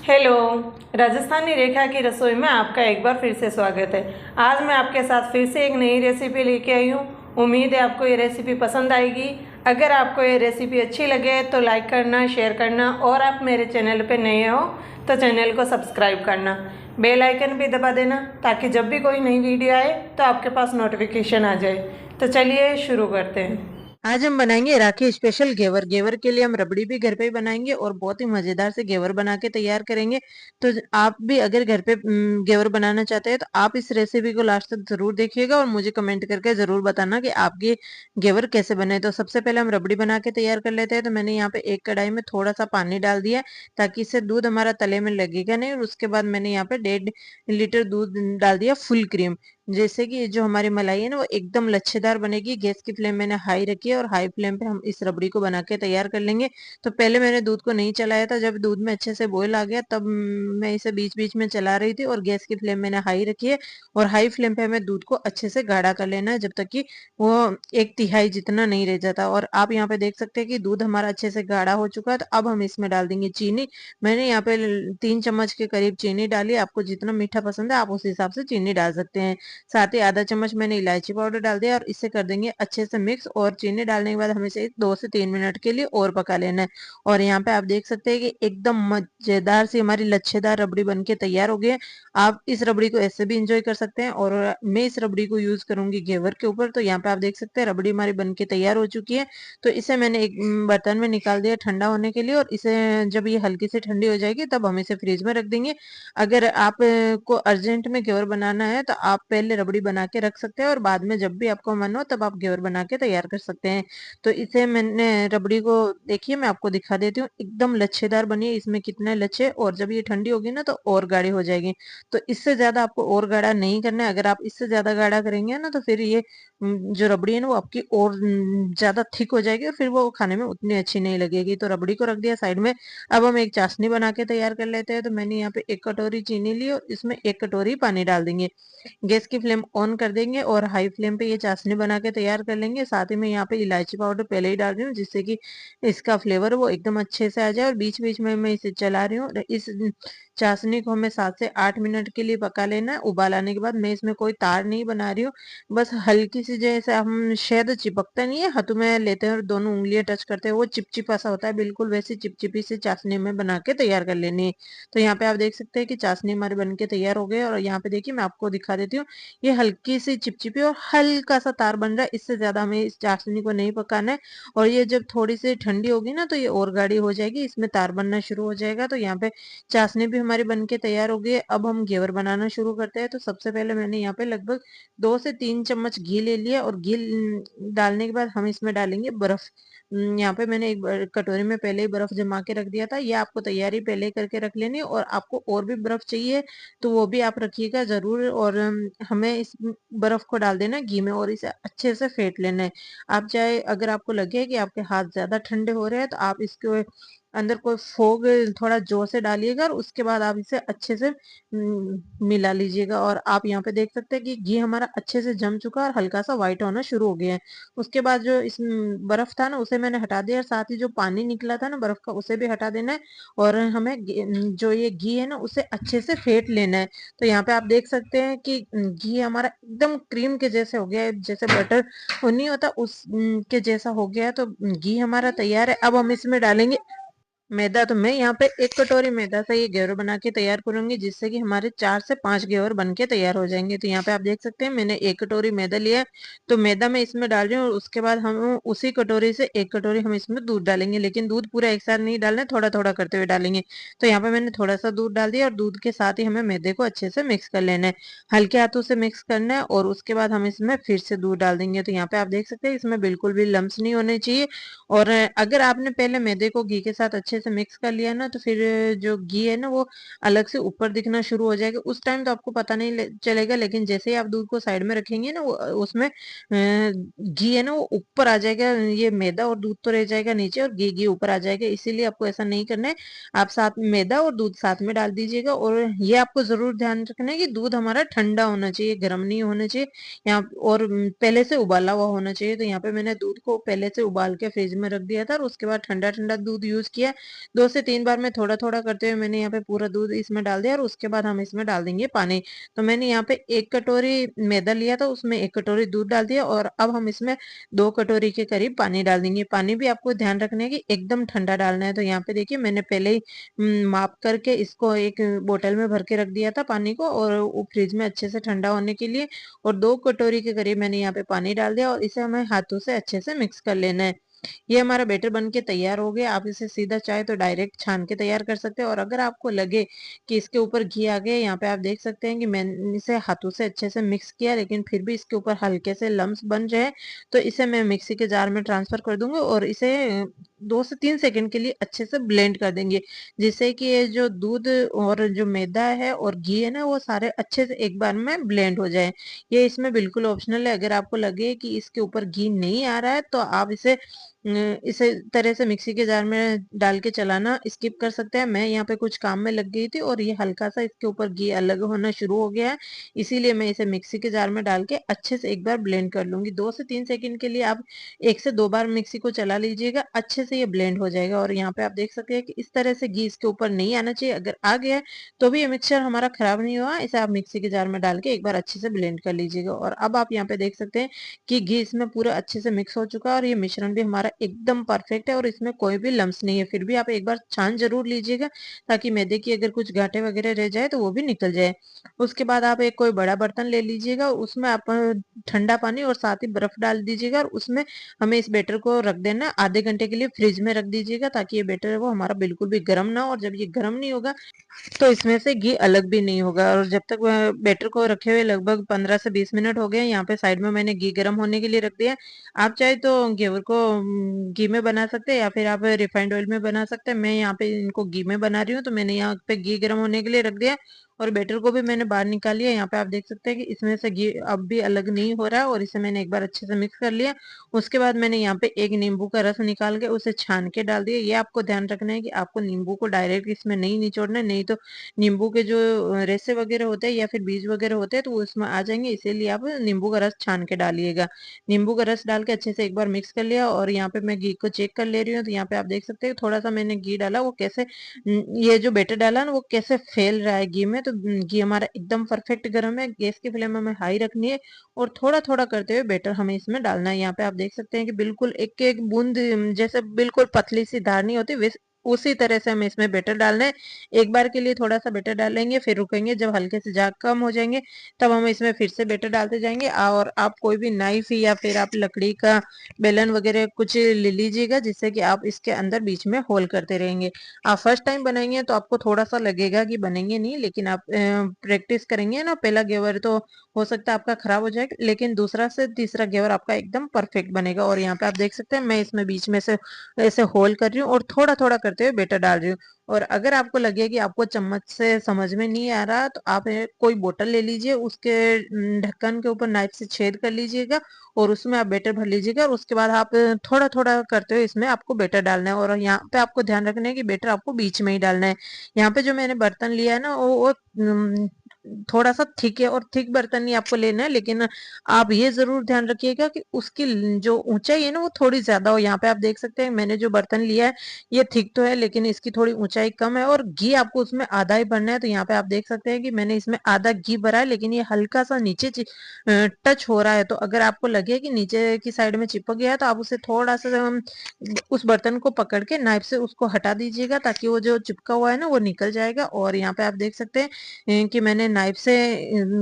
Hello. Rajasthani रेखा की रसोई में आपका एक बार फिर से स्वागत है। आज मैं आपके साथ फिर से एक नई रेसिपी लेके आई हूँ। उम्मीद है आपको ये रेसिपी पसंद आएगी। अगर आपको ये रेसिपी अच्छी लगे तो लाइक करना, शेयर करना और आप मेरे चैनल पे नए हो तो चैनल को सब्सक्राइब करना, बेल आइकन भी दबा देना ताकि जब भी कोई नई वीडियो आए तो आपके पास नोटिफिकेशन आ जाए। तो चलिए शुरू करते हैं। आज हम बनाएंगे राखी स्पेशल घेवर। घेवर के लिए हम रबड़ी भी घर पे ही बनाएंगे और बहुत ही मजेदार से घेवर बना के तैयार करेंगे। तो आप भी अगर घर पे घेवर बनाना चाहते हैं तो आप इस रेसिपी को लास्ट तक जरूर देखिएगा और मुझे कमेंट करके जरूर बताना कि आपके घेवर कैसे बने। तो सबसे पहले हम रबड़ी बना के तैयार कर लेते हैं। तो मैंने यहाँ पे एक कढ़ाई में थोड़ा सा पानी डाल दिया ताकि इससे दूध हमारा तले में लगेगा नहीं। और उसके बाद मैंने यहाँ पे 1.5 लीटर दूध डाल दिया फुल क्रीम, जैसे कि जो हमारी मलाई है ना वो एकदम लच्छेदार बनेगी। गैस की फ्लेम मैंने हाई रखी है और हाई फ्लेम पे हम इस रबड़ी को बना के तैयार कर लेंगे। तो पहले मैंने दूध को नहीं चलाया था, जब दूध में अच्छे से बॉईल आ गया तब मैं इसे बीच बीच में चला रही थी और गैस की फ्लेम मैंने हाई रखी है। और हाई फ्लेम पे हमें दूध को अच्छे से गाढ़ा कर लेना है जब तक कि वो 1/3 जितना नहीं रह जाता। और आप यहाँ पे देख सकते हैं कि दूध हमारा अच्छे से गाढ़ा हो चुका है। तो अब हम इसमें डाल देंगे चीनी। मैंने यहाँ पे 3 चम्मच के करीब चीनी डाली। आपको जितना मीठा पसंद है आप उस हिसाब से चीनी डाल सकते हैं। साथ ही आधा चम्मच मैंने इलायची पाउडर डाल दिया और इसे कर देंगे अच्छे से मिक्स। और चीनी डालने के बाद हमें इसे 2 से 3 मिनट के लिए और पका लेना है। और यहाँ पे आप देख सकते हैं कि एकदम मजेदार सी हमारी लच्छेदार रबड़ी बनके तैयार हो गई है। आप इस रबड़ी को ऐसे भी इंजॉय कर सकते हैं और मैं इस रबड़ी को यूज करूंगी घेवर के ऊपर। तो यहाँ पे आप देख सकते हैं रबड़ी हमारी बनके तैयार हो चुकी है। तो इसे मैंने एक बर्तन में निकाल दिया ठंडा होने के लिए। और इसे जब ये हल्की सी ठंडी हो जाएगी तब हम इसे फ्रिज में रख देंगे। अगर आप को अर्जेंट में घेवर बनाना है तो आप पहले रबड़ी बना के रख सकते हैं और बाद में जब भी आपको मन हो तब आप घेवर बना के तैयार कर सकते हैं। तो इसे मैंने रबड़ी को देखिए मैं आपको दिखा देती हूँ, एकदम लच्छेदार बनी है। इसमें कितने लच्छे, और जब ये ठंडी होगी ना तो और गाढ़ी हो जाएगी। तो इससे ज्यादा आपको और गाढ़ा नहीं करना है। अगर आप इससे ज्यादा गाढ़ा करेंगे ना तो फिर ये जो रबड़ी है ना वो आपकी और ज्यादा थिक हो जाएगी और फिर वो खाने में उतनी अच्छी नहीं लगेगी। तो रबड़ी को रख दिया साइड में। अब हम एक चाशनी बना के तैयार कर लेते हैं। तो मैंने यहाँ पे 1 कटोरी चीनी ली और इसमें 1 कटोरी पानी डाल देंगे। गैस की फ्लेम ऑन कर देंगे और हाई फ्लेम पे ये चाशनी बना के तैयार कर लेंगे। साथ ही में यहाँ पे इलायची पाउडर पहले ही डाल रही हूँ जिससे कि इसका फ्लेवर वो एकदम अच्छे से आ जाए। और बीच बीच में मैं इसे चला रही हूँ। इस चाशनी को हमें 7 से 8 मिनट के लिए पका लेना है। उबाल आने के बाद मैं इसमें कोई तार नहीं बना रही हूँ, बस हल्की सी जैसे हम शहद चिपकता नहीं है हाथों में लेते हैं और दोनों उंगलियां टच करते हैं वो चिपचिपा सा होता है, बिल्कुल वैसी चिपचिपी सी चाशनी में बना के तैयार कर लेनी है। तो यहाँ पे आप देख सकते हैं कि चाशनी हमारी बन के तैयार हो गई। और यहाँ पे देखिए मैं आपको दिखा देती हूँ, ये हल्की सी चिपचिपी और हल्का सा तार बन रहा है। इससे ज्यादा हमें इस चाशनी को नहीं पकाना है। और ये जब थोड़ी सी ठंडी होगी ना तो ये और गाढ़ी हो जाएगी, इसमें तार बनना शुरू हो जाएगा। तो यहाँ पे चाशनी भी हमारी बन के तैयार हो गई है। अब हम घेवर बनाना शुरू करते हैं। तो सबसे पहले मैंने यहाँ पे लगभग 2 से 3 चम्मच घी ले लिया और घी डालने के बाद हम इसमें डालेंगे बर्फ। यहाँ पे मैंने एक कटोरी में पहले ही बर्फ जमा के रख दिया था। ये आपको तैयारी पहले ही करके रख लेनी है। और आपको और भी बर्फ चाहिए तो वो भी आप रखिएगा जरूर। और हमें इस बर्फ को डाल देना है घी में और इसे अच्छे से फेंट लेना है। आप चाहे अगर आपको लगे कि आपके हाथ ज्यादा ठंडे हो रहे हैं तो आप इसके अंदर कोई फोग थोड़ा जोर से डालिएगा और उसके बाद आप इसे अच्छे से मिला लीजिएगा। और आप यहाँ पे देख सकते हैं कि घी हमारा अच्छे से जम चुका है और हल्का सा व्हाइट होना शुरू हो गया है। उसके बाद जो इस बर्फ था ना उसे मैंने हटा दिया और साथ ही जो पानी निकला था ना बर्फ का उसे भी हटा देना है। और हमें जो ये घी है ना उसे अच्छे से फेंट लेना है। तो यहाँ पे आप देख सकते हैं कि घी हमारा एकदम क्रीम के जैसे हो गया है, जैसे बटर नहीं होता उस के जैसा हो गया है। तो घी हमारा तैयार है। अब हम इसमें डालेंगे मैदा। तो मैं यहाँ पे 1 कटोरी मैदा से ये घेवर बना के तैयार करूंगी जिससे कि हमारे 4 से 5 घेवर बन के तैयार हो जाएंगे। तो यहाँ पे आप देख सकते हैं मैंने 1 कटोरी मैदा लिया है। तो मैदा मैं इसमें डाल रही हूँ और उसके बाद हम उसी कटोरी से 1 कटोरी हम इसमें दूध डालेंगे, लेकिन दूध पूरा एक साथ नहीं डालना है, थोड़ा थोड़ा करते हुए डालेंगे। तो यहाँ पे मैंने थोड़ा सा दूध डाल दिया और दूध के साथ ही हमें मैदे को अच्छे से मिक्स कर लेना है, हल्के हाथों से मिक्स करना है। और उसके बाद हम इसमें फिर से दूध डाल देंगे। तो यहाँ पे आप देख सकते हैं इसमें बिल्कुल भी लम्स नहीं होने चाहिए। और अगर आपने पहले मैदे को घी के साथ अच्छे से मिक्स कर लिया ना तो फिर जो घी है ना वो अलग से ऊपर दिखना शुरू हो जाएगा। उस टाइम तो आपको पता नहीं चलेगा, लेकिन जैसे ही आप दूध को साइड में रखेंगे ना वो उसमें घी है ना वो ऊपर आ जाएगा। ये मैदा और दूध तो रह जाएगा नीचे और घी घी ऊपर आ जाएगा, इसीलिए आपको ऐसा नहीं करना है। आप साथ मैदा और दूध साथ में डाल दीजिएगा। और ये आपको जरूर ध्यान रखना है कि दूध हमारा ठंडा होना चाहिए, गर्म नहीं होना चाहिए यहाँ। और पहले से उबाला हुआ होना चाहिए। तो यहाँ पे मैंने दूध को पहले से उबाल के फ्रिज में रख दिया था और उसके बाद ठंडा ठंडा दूध यूज किया। 2 से 3 बार मैं थोड़ा-थोड़ा करते हुए मैंने यहाँ पे पूरा दूध इसमें डाल दिया और उसके बाद हम इसमें डाल देंगे पानी। तो मैंने यहाँ पे 1 कटोरी मैदा लिया था, उसमें 1 कटोरी दूध डाल दिया और अब हम इसमें 2 कटोरी के करीब पानी डाल देंगे। पानी भी आपको ध्यान रखना है कि एकदम ठंडा डालना है। तो यहाँ पे देखिए मैंने पहले ही माप करके इसको एक बोतल में भर के रख दिया था पानी को, और वो फ्रिज में अच्छे से ठंडा होने के लिए, और 2 कटोरी के करीब मैंने यहाँ पे पानी डाल दिया और इसे हमें हाथों से अच्छे से मिक्स कर लेना है। ये हमारा बैटर बन के तैयार हो गया। आप इसे सीधा चाहे तो डायरेक्ट छान के तैयार कर सकते हैं, और अगर आपको लगे कि इसके ऊपर घी आ गया, यहाँ पे आप देख सकते हैं कि मैंने इसे हाथों से अच्छे से मिक्स किया, लेकिन फिर भी इसके ऊपर हल्के से लम्स बन रहे हैं, तो इसे मैं मिक्सी के जार में ट्रांसफर कर दूंगी और इसे 2 से 3 सेकंड के लिए अच्छे से ब्लेंड कर देंगे, जिससे कि ये जो दूध और जो मैदा है और घी है ना, वो सारे अच्छे से एक बार में ब्लेंड हो जाए। ये इसमें बिल्कुल ऑप्शनल है। अगर आपको लगे कि इसके ऊपर घी नहीं आ रहा है तो आप इसे तरह से मिक्सी के जार में डाल के चलाना स्किप कर सकते हैं। मैं यहाँ पे कुछ काम में लग गई थी और ये हल्का सा इसके ऊपर घी अलग होना शुरू हो गया है, इसीलिए मैं इसे मिक्सी के जार में डाल के अच्छे से एक बार ब्लेंड कर लूंगी। 2 से 3 सेकंड के लिए आप 1 से 2 बार मिक्सी को चला लीजिएगा, अच्छे से ये ब्लेंड हो जाएगा। और यहाँ पे आप देख सकते हैं कि इस तरह से घी इसके ऊपर नहीं आना चाहिए। अगर आ गया है तो भी ये मिक्सचर हमारा खराब नहीं हुआ। इसे आप मिक्सी के जार में डाल के एक बार अच्छे से ब्लेंड कर लीजिएगा। और अब आप यहाँ पे देख सकते हैं कि घी इसमें पूरा अच्छे से मिक्स हो चुका है और ये मिश्रण भी हमारा एकदम परफेक्ट है और इसमें कोई भी लम्स नहीं है। फिर भी आप एक बार छान जरूर लीजिएगा, ताकि मैदे की अगर कुछ गांठें वगैरह रह जाए तो वो भी निकल जाए। उसके बाद आप एक कोई बड़ा बर्तन ले लीजिएगा, उसमें आप ठंडा पानी और साथ ही बर्फ डाल दीजिएगा, और उसमें हमें इस बैटर को रख देना आधे घंटे के लिए फ्रिज में रख दीजिएगा, ताकि ये बैटर है वो हमारा बिल्कुल भी गर्म ना हो। और जब ये गर्म नहीं होगा तो इसमें से घी अलग भी नहीं होगा। और जब तक बैटर को रखे हुए लगभग 15 से 20 मिनट हो गए, यहाँ पे साइड में मैंने घी गर्म होने के लिए रख दिया। आप चाहे तो घेवर को घी में बना सकते हैं या फिर आप रिफाइंड ऑयल में बना सकते हैं। मैं यहाँ पे इनको घी में बना रही हूँ, तो मैंने यहाँ पे घी गर्म होने के लिए रख दिया और बैटर को भी मैंने बाहर निकाल लिया। यहाँ पे आप देख सकते हैं कि इसमें से घी अब भी अलग नहीं हो रहा है, और इसे मैंने एक बार अच्छे से मिक्स कर लिया। उसके बाद मैंने यहाँ पे एक नींबू का रस निकाल के उसे छान के डाल दिया। ये आपको ध्यान रखना है कि आपको नींबू को डायरेक्ट इसमें नहीं निचोड़ना है, नहीं तो नींबू के जो रेसे वगैरह होते हैं या फिर बीज वगैरह होते हैं तो वो इसमें आ जाएंगे, इसीलिए आप नींबू का रस छान के डालिएगा। नींबू का रस डाल के अच्छे से एक बार मिक्स कर लिया, और यहाँ पे मैं घी को चेक कर ले रही हूँ। तो यहाँ पे आप देख सकते हैं थोड़ा सा मैंने घी डाला, वो कैसे ये जो बैटर डाला ना वो कैसे फैल रहा है घी में। तो घी हमारा एकदम परफेक्ट गर्म है। गैस की फ्लेम हमें हाई रखनी है और थोड़ा थोड़ा करते हुए बैटर हमें इसमें डालना है। यहाँ पे आप देख सकते हैं कि बिल्कुल एक एक बूंद जैसे बिल्कुल पतली सी धार नहीं होती, वैसे उसी तरह से हमें इसमें बैटर डालना है। एक बार के लिए थोड़ा सा बैटर डालेंगे, फिर रुकेंगे, जब हल्के से जाग कम हो जाएंगे तब हम इसमें फिर से बैटर डालते जाएंगे। और आप कोई भी नाइफ या फिर आप लकड़ी का बेलन वगैरह कुछ ले लीजिएगा, जिससे कि आप इसके अंदर बीच में होल करते रहेंगे। आप फर्स्ट टाइम बनाएंगे तो आपको थोड़ा सा लगेगा कि बनेंगे नहीं, लेकिन आप प्रैक्टिस करेंगे ना, पहला घेवर तो हो सकता है आपका खराब हो जाए, लेकिन दूसरा से तीसरा घेवर आपका एकदम परफेक्ट बनेगा। और यहाँ पे आप देख सकते हैं मैं इसमें बीच में से ऐसे होल कर रही हूँ और थोड़ा थोड़ा करते हुए बेटर डाल रही हूँ। और अगर आपको लगे कि आपको चम्मच से समझ में नहीं आ रहा तो आप कोई बोतल ले लीजिए, उसके ढक्कन के ऊपर नाइफ से छेद कर लीजिएगा और उसमें आप बेटर भर लीजिएगा, और उसके बाद आप थोड़ा थोड़ा करते हुए इसमें आपको बेटर डालना है। और यहाँ पे आपको ध्यान रखना है कि बेटर आपको बीच में ही डालना है। यहाँ पे जो मैंने बर्तन लिया है ना वो थोड़ा सा थिक है, और थिक बर्तन ही आपको लेना है, लेकिन आप ये जरूर ध्यान रखिएगा कि उसकी जो ऊंचाई है ना वो थोड़ी ज्यादा हो। यहाँ पे आप देख सकते हैं मैंने जो बर्तन लिया है ये थिक तो है, लेकिन इसकी थोड़ी ऊंचाई कम है, और घी आपको उसमें आधा ही भरना है। तो यहाँ पे आप देख सकते हैं कि मैंने इसमें आधा घी भरा है, लेकिन ये हल्का सा नीचे टच हो रहा है। तो अगर आपको लगे कि नीचे की साइड में चिपक गया है तो आप उसे थोड़ा सा उस बर्तन को पकड़ के नाइफ से उसको हटा दीजिएगा, ताकि वो जो चिपका हुआ है ना वो निकल जाएगा। और यहाँ पे आप देख सकते हैं कि मैंने नाइफ से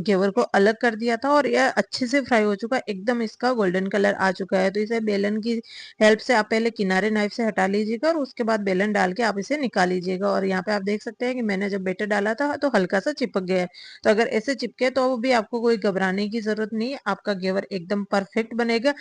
घेवर को अलग कर दिया था और यह अच्छे से फ्राई हो चुका है, एकदम इसका गोल्डन कलर आ चुका है। तो इसे बेलन की हेल्प से आप पहले किनारे नाइफ से हटा लीजिएगा और उसके बाद बेलन डाल के आप इसे निकाल लीजिएगा। और यहाँ पे आप देख सकते हैं कि मैंने जब बेटर डाला था तो हल्का सा चिपक गया है। तो अगर ऐसे चिपके तो भी आपको कोई घबराने की जरूरत नहीं है, आपका घेवर एकदम परफेक्ट बनेगा।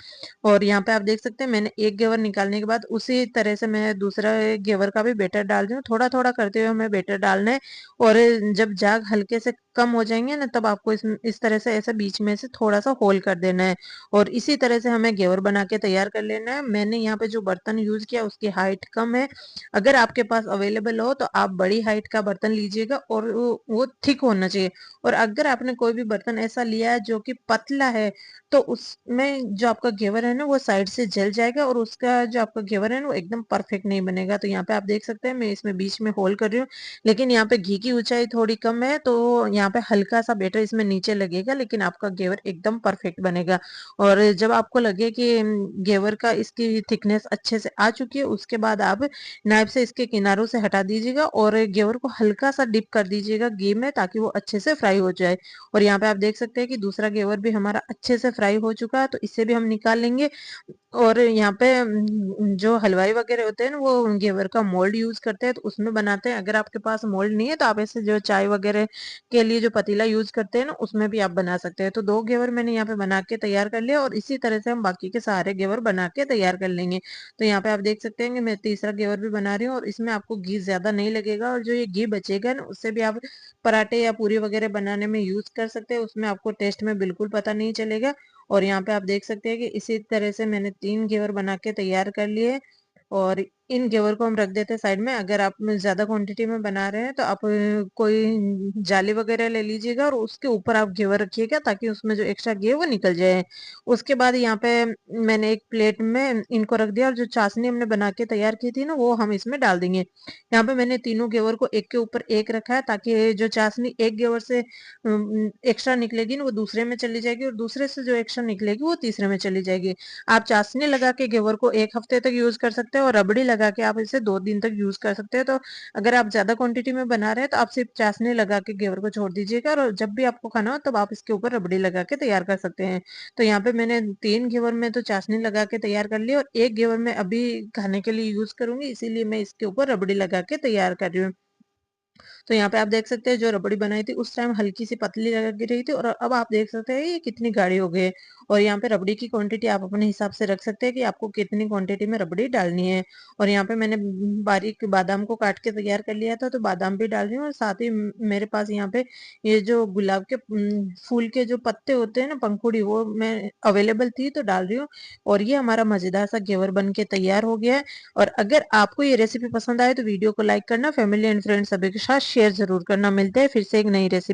और यहाँ पे आप देख सकते हैं मैंने एक घेवर निकालने के बाद उसी तरह से मैं दूसरा घेवर का भी बेटर डाल रही हूँ। थोड़ा थोड़ा करते हुए हमें बेटर डालना है, और जब जाग हल्के से कम हो जाएंगे ना, तब आपको इस तरह से ऐसा बीच में से थोड़ा सा होल कर देना है। और इसी तरह से हमें घेवर बना के तैयार कर लेना है। मैंने यहाँ पे जो बर्तन यूज किया उसकी हाइट कम है। अगर आपके पास अवेलेबल हो तो आप बड़ी हाइट का बर्तन लीजिएगा, और वो थिक होना चाहिए। और अगर आपने कोई भी बर्तन ऐसा लिया है जो कि पतला है, तो उसमें जो आपका घेवर है ना वो साइड से जल जाएगा, और उसका जो आपका घेवर है ना वो एकदम परफेक्ट नहीं बनेगा। तो यहाँ पे आप देख सकते हैं मैं इसमें बीच में होल कर रही हूँ, लेकिन यहाँ पे घी की ऊंचाई थोड़ी कम है, तो यहाँ पे हल्का सा बेटर इसमें नीचे लगेगा, लेकिन आपका घेवर एकदम परफेक्ट बनेगा। और जब आपको लगे कि घेवर का इसकी थिकनेस अच्छे से आ चुकी है, उसके बाद आप नाइफ से इसके किनारों से हटा दीजिएगा, और घेवर को हल्का सा डिप कर दीजिएगा घी में, ताकि वो अच्छे से फ्राई हो जाए। और यहाँ पे आप देख सकते हैं कि दूसरा घेवर भी हमारा अच्छे से फ्राई हो चुका है, तो इसे भी हम निकाल लेंगे। और यहाँ पे जो हलवाई वगैरह होते हैं ना, वो घेवर का मोल्ड यूज करते हैं, तो उसमें बनाते हैं। अगर आपके पास मोल्ड नहीं है तो आप ऐसे जो चाय वगैरह के लिए जो पतीला यूज करते हैं ना, उसमें भी आप बना सकते हैं। तो 2 घेवर मैंने यहाँ पे बना के तैयार कर लिया, और इसी तरह से हम बाकी के सारे घेवर बना के तैयार कर लेंगे। तो यहाँ पे आप देख सकते हैं कि मैं तीसरा घेवर भी बना रही हूँ, और इसमें आपको घी ज्यादा नहीं लगेगा, और जो ये घी बचेगा ना उससे भी आप पराठे या पूरी वगैरह बनाने में यूज कर सकते हैं। उसमें आपको टेस्ट में बिल्कुल पता नहीं चलेगा। और यहाँ पे आप देख सकते हैं कि इसी तरह से मैंने 3 घेवर बना के तैयार कर लिए। और इन घेवर को हम रख देते हैं साइड में। अगर आप ज्यादा क्वांटिटी में बना रहे हैं तो आप कोई जाली वगैरह ले लीजिएगा, और उसके ऊपर आप घेवर रखिएगा, ताकि उसमें जो एक्स्ट्रा घी है वो निकल जाए। उसके बाद यहाँ पे मैंने एक प्लेट में इनको रख दिया, और जो चाशनी हमने बना के तैयार की थी ना वो हम इसमें डाल देंगे। यहाँ पे मैंने तीनों घेवर को एक के ऊपर एक रखा है, ताकि जो चाशनी एक घेवर से एक्स्ट्रा निकलेगी ना वो दूसरे में चली जाएगी, और दूसरे से जो एक्स्ट्रा निकलेगी वो तीसरे में चली जाएगी। आप चाशनी लगा के घेवर को 1 हफ्ते तक यूज कर सकते हैं, और रबड़ी लगा के आप इसे 2 दिन तक यूज कर सकते हैं। तो अगर आप ज्यादा क्वांटिटी में बना रहे हैं तो आप सिर्फ चाशनी लगा के घेवर को छोड़ दीजिएगा, और जब भी आपको खाना हो तब आप इसके ऊपर रबड़ी लगा के तैयार कर सकते हैं। तो यहाँ पे मैंने 3 घेवर में तो चाशनी लगा के तैयार कर ली, और एक घेवर में अभी खाने के लिए यूज करूंगी, इसीलिए मैं इसके ऊपर रबड़ी लगा के तैयार कर रही हूँ। तो यहाँ पे आप देख सकते हैं जो रबड़ी बनाई थी उस टाइम हल्की सी पतली लग रही थी, और अब आप देख सकते हैं ये कितनी गाढ़ी हो गई है। और यहाँ पे रबड़ी की क्वांटिटी आप अपने हिसाब से रख सकते हैं कि आपको कितनी क्वांटिटी में रबड़ी डालनी है। और यहाँ पे मैंने बारीक बादाम को काट के तैयार कर लिया था, तो बादाम भी डाल रही हूँ। और साथ ही मेरे पास यहाँ पे ये जो गुलाब के फूल के जो पत्ते होते हैं ना, पंखुड़ी, वो मैं अवेलेबल थी तो डाल रही हूँ। और ये हमारा मजेदार सा घेवर बन के तैयार हो गया है। और अगर आपको ये रेसिपी पसंद आए तो वीडियो को लाइक करना, फैमिली एंड फ्रेंड्स सभी के साथ शेयर जरूर करना। मिलते हैं फिर से एक नई रेसिपी।